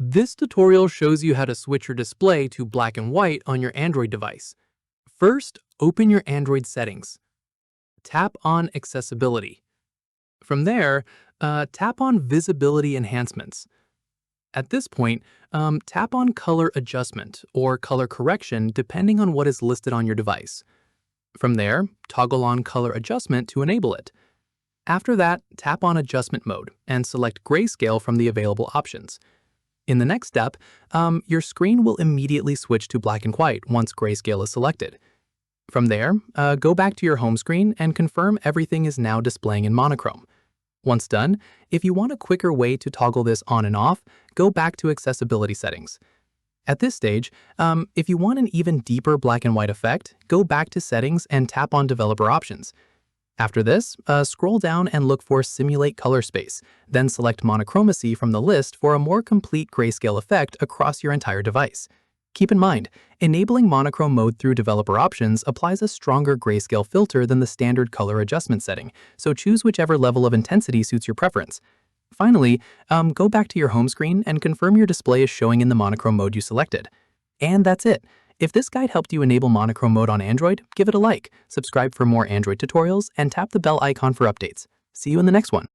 This tutorial shows you how to switch your display to black and white on your Android device. First, open your Android settings. Tap on Accessibility. From there, tap on Visibility Enhancements. At this point, tap on Color Adjustment or Color Correction depending on what is listed on your device. From there, toggle on Color Adjustment to enable it. After that, tap on Adjustment Mode and select Grayscale from the available options. In the next step, your screen will immediately switch to black and white once Grayscale is selected. From there, go back to your home screen and confirm everything is now displaying in Monochrome. Once done, if you want a quicker way to toggle this on and off, go back to Accessibility settings. At this stage, if you want an even deeper black and white effect, go back to Settings and tap on Developer Options. After this, scroll down and look for Simulate Color Space, then select Monochromacy from the list for a more complete grayscale effect across your entire device. Keep in mind, enabling monochrome mode through developer options applies a stronger grayscale filter than the standard color adjustment setting, so choose whichever level of intensity suits your preference. Finally, go back to your home screen and confirm your display is showing in the monochrome mode you selected. And that's it. If this guide helped you enable monochrome mode on Android, give it a like, subscribe for more Android tutorials, and tap the bell icon for updates. See you in the next one.